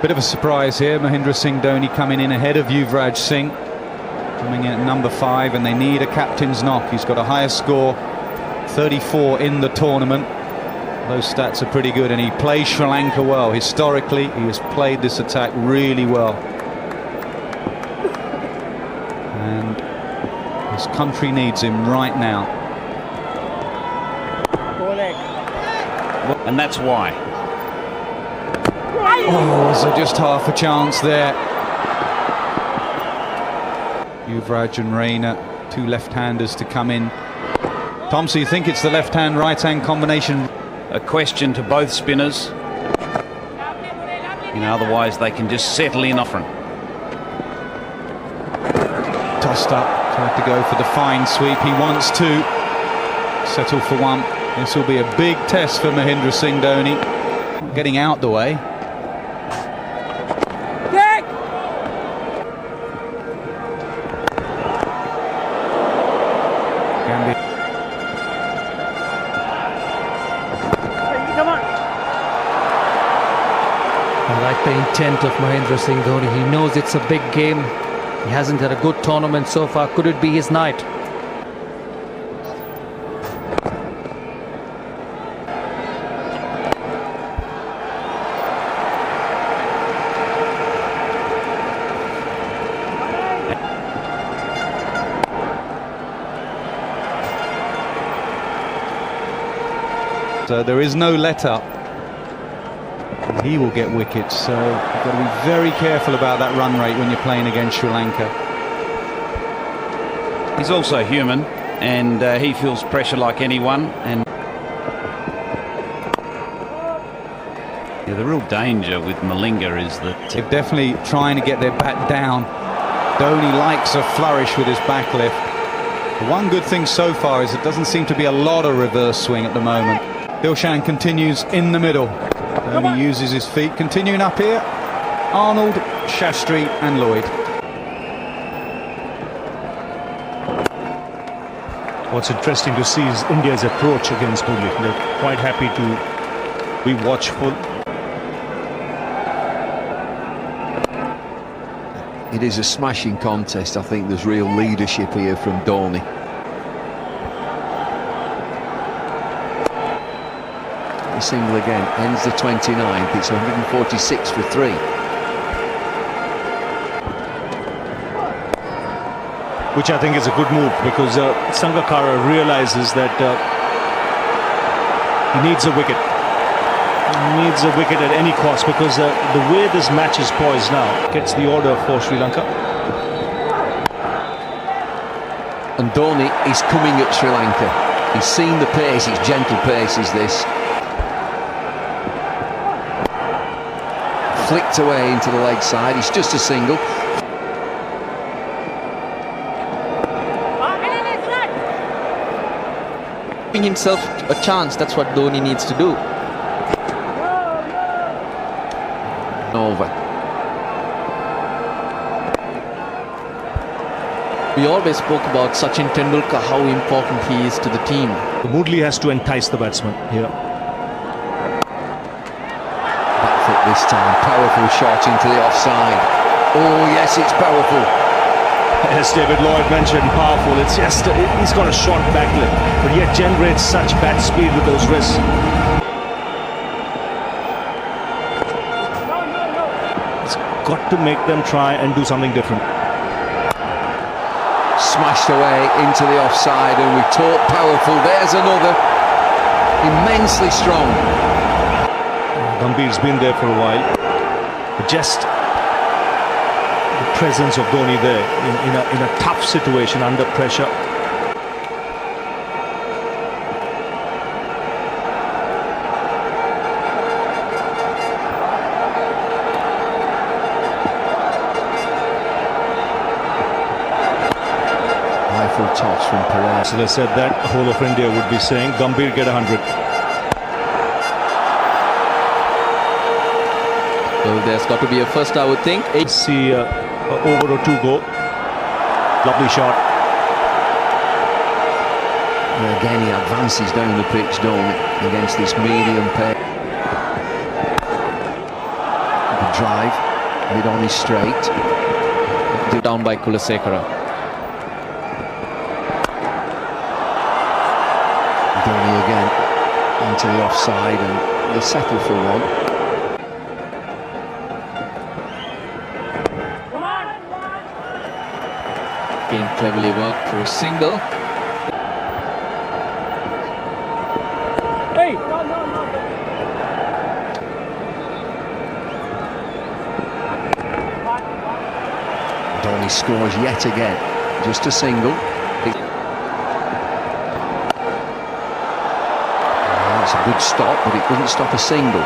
Bit of a surprise here. Mahendra Singh Dhoni coming in ahead of Yuvraj Singh, coming in at number 5, and they need a captain's knock. He's got a higher score, 34 in the tournament. Those stats are pretty good, and he plays Sri Lanka well. Historically, he has played this attack really well. And his country needs him right now. And that's why. Oh, so just half a chance there. Yuvraj and Raina, 2 left-handers to come in. Tom, so you think it's the left-hand, right-hand combination? A question to both spinners. Otherwise they can just settle in front. Tossed up, tried to go for the fine sweep. He wants to settle for 1. This will be a big test for Mahendra Singh Dhoni. Getting out the way. I like the intent of Mahendra Singh Dhoni. He knows it's a big game. He hasn't had a good tournament so far. Could it be his night? So there is no let-up. He will get wickets, so you've got to be very careful about that run rate when you're playing against Sri Lanka. He's also human, and he feels pressure like anyone. And the real danger with Malinga is that they're definitely trying to get their bat down. Dhoni likes a flourish with his back lift. The one good thing so far is it doesn't seem to be a lot of reverse swing at the moment. Dilshan continues in the middle. Dhoni uses his feet. Continuing up here, Arnold, Shastri and Lloyd. What's interesting to see is India's approach against Dhoni. They're quite happy to be watchful. It is a smashing contest. I think there's real leadership here from Dhoni. The single again ends the 29th. It's 146 for 3. Which I think is a good move, because Sangakkara realizes that he needs a wicket. He needs a wicket at any cost, because the way this match is poised now gets the order for Sri Lanka. And Dhoni is coming at Sri Lanka. He's seen the pace. It's gentle pace is this. Flicked away into the leg side. It's just a single. Giving himself a chance, that's what Dhoni needs to do. Over. We always spoke about Sachin Tendulkar, how important he is to the team. Woodley has to entice the batsman here. Back foot this time. Powerful shot into the offside. Oh yes, it's powerful. As David Lloyd mentioned, powerful. It's just he's got a short back leg, but yet generates such bat speed with those wrists. It's got to make them try and do something different. Smashed away into the offside, and we talk powerful. There's another. Immensely strong. Gambhir's been there for a while, but just the presence of Dhoni there in a tough situation under pressure. Full toss from Perez. So they said that whole of India would be saying Gambhir get 100. So there's got to be a first, I would think. See over or 2 go. Lovely shot. And again he advances down the pitch, Dhoni, against this medium pace. drive, mid on his straight. Down by Kulasekara. Dhoni again into the offside, and they settle for one. Again, cleverly worked for a single. Dhoni scores yet again, just a single. It's a good stop, but it doesn't stop a single.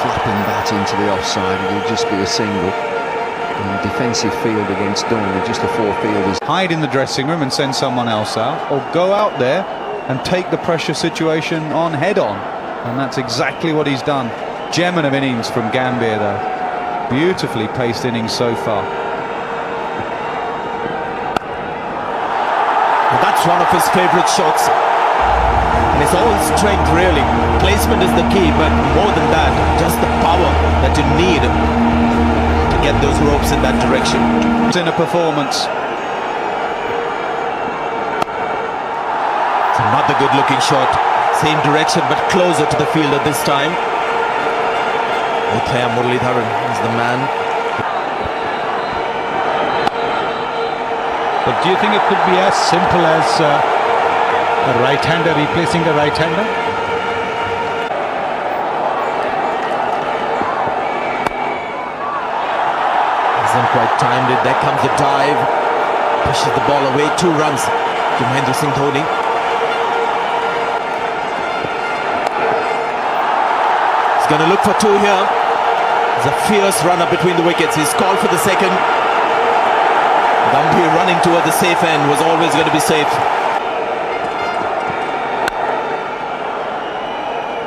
Flipping that into the offside, it'll just be a single. And defensive field against Dhoni, just a four-fielders. Hide in the dressing room and send someone else out, or go out there and take the pressure situation on head-on. And that's exactly what he's done. Gem of innings from Gambia, though. Beautifully paced innings so far. That's one of his favourite shots. And it's all strength, really. Placement is the key, but more than that, just the power that you need to get those ropes in that direction. It's in a performance. It's another good-looking shot. Same direction, but closer to the fielder this time. Uthaya Muralidharan is the man. But do you think it could be as simple as a right-hander replacing a right-hander? Hasn't quite timed it. There comes the dive. Pushes the ball away. 2 runs to Mahendra Singh Dhoni. He's going to look for 2 here. There's a fierce runner between the wickets. He's called for the second. Gambhir running toward the safe end, was always going to be safe.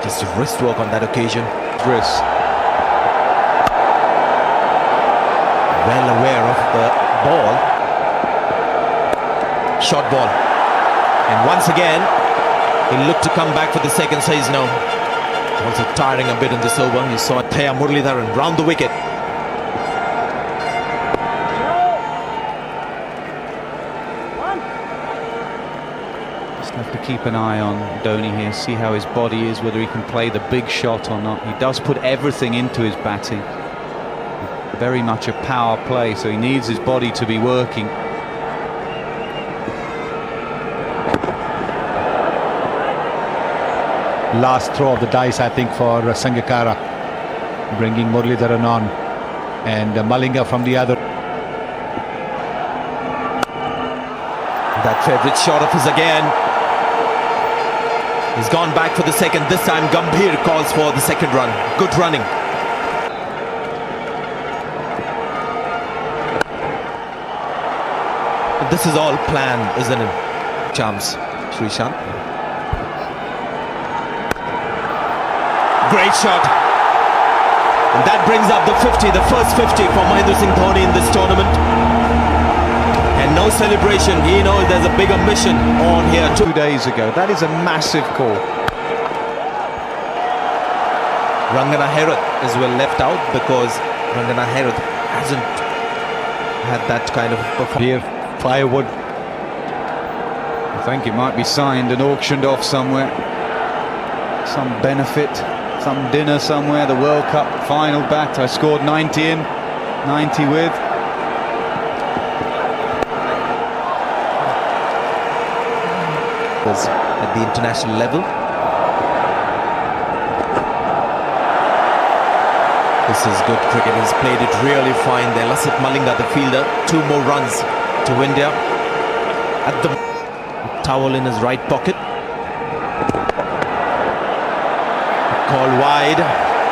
Just wrist work on that occasion. Wrist. Well aware of the ball. Short ball. And once again, he'll look to come back for the second, says no. Also tiring a bit in this over. You saw Uthaya Muralidharan round the wicket. Just have to keep an eye on Dhoni here, see how his body is, whether he can play the big shot or not. He does put everything into his batting. Very much a power play, so he needs his body to be working. Last throw of the dice, I think, for Sangakkara, bringing Muralidharan on, and Malinga from the other. That favourite shot of his again. He's gone back for the second. This time Gambhir calls for the second run. Good running. This is all planned, isn't it? Chams, Srishant. Great shot. And that brings up the 50, the first 50 for Mahendra Singh Dhoni in this tournament. And no celebration. He knows there's a bigger mission on here. 2 days ago. That is a massive call. Rangana Herath is well left out because Rangana Herath hasn't had that kind of performance. Firewood. I think it might be signed and auctioned off somewhere. Some benefit, some dinner somewhere. The World Cup final bat. I scored 90 in, 90 with. At the international level. This is good cricket. He's played it really fine there. Lasith Malinga, the fielder, 2 more runs to India. At the towel in his right pocket. Call wide.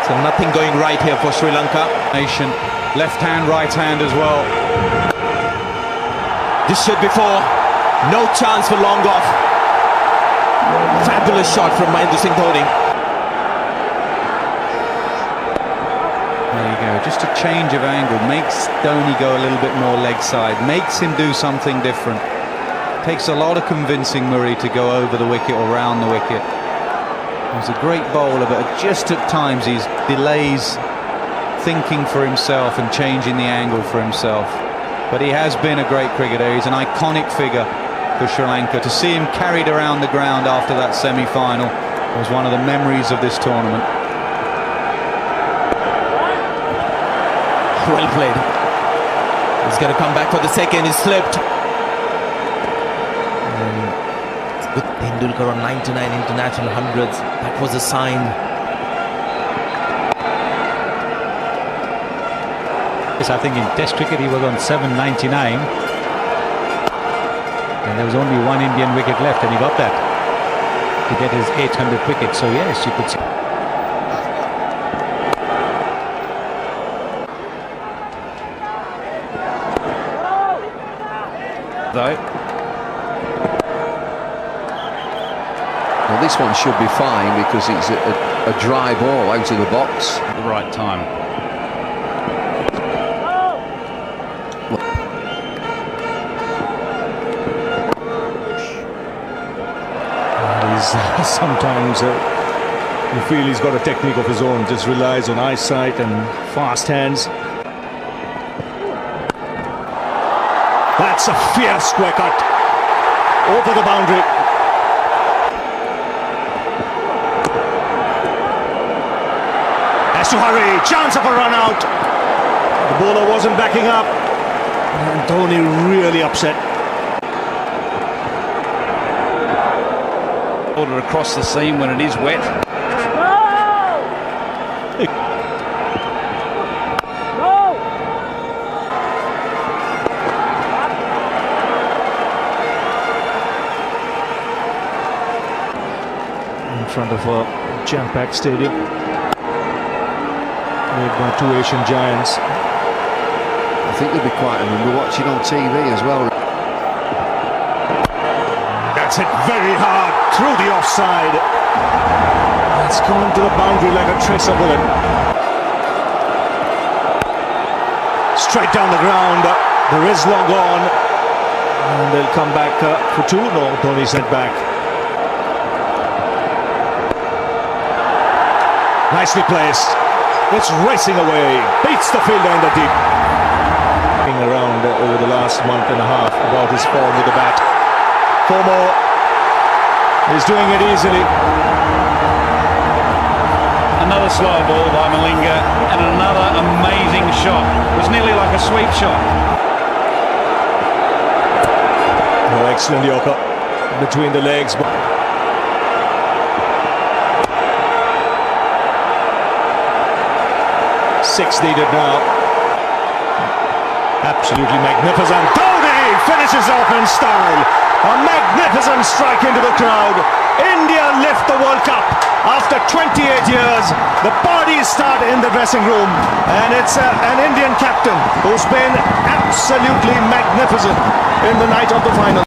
So nothing going right here for Sri Lanka. Nation, left hand, right hand as well. This should be 4. No chance for long off. Fabulous shot from Mahendra Singh Dhoni. There you go, just a change of angle makes Dhoni go a little bit more leg side, makes him do something different. Takes a lot of convincing Murray to go over the wicket or round the wicket. He's a great bowler, but just at times he delays thinking for himself and changing the angle for himself. But he has been a great cricketer. He's an iconic figure for Sri Lanka. To see him carried around the ground after that semi-final was one of the memories of this tournament. Well played. He's going to come back for the second. He slipped. With Tendulkar on 99 international hundreds, that was a sign. Yes, I think in Test cricket he was on 799, and there was only one Indian wicket left, and he got that to get his 800th wicket. So yes, you could say. Though. Well, this one should be fine because it's a dry ball out of the box. At the right time. Sometimes you feel he's got a technique of his own, just relies on eyesight and fast hands. That's a fierce square cut over the boundary. Has to hurry, chance of a run out. The bowler wasn't backing up, and Dhoni really upset. Order across the seam when it is wet. In front of a jam-packed stadium made by two Asian giants. I think they'll be quite remember watching on TV as well. That's it very hard through the offside. It's gone to the boundary like a tracer bullet. Straight down the ground. The wrist long gone. And they'll come back for two. No, Dhoni sent back. Nicely placed. It's racing away. Beats the fielder in the deep. Around over the last month and a half about his form with the bat. Four more. He's doing it easily. Another slow ball by Malinga and another amazing shot. It was nearly like a sweep shot. Oh, excellent Yorker between the legs. Six needed now. Absolutely magnificent. Dhoni finishes off in style. A magnificent strike into the crowd. India lift the World Cup after 28 years. The parties start in the dressing room, and it's an Indian captain who's been absolutely magnificent in the night of the final.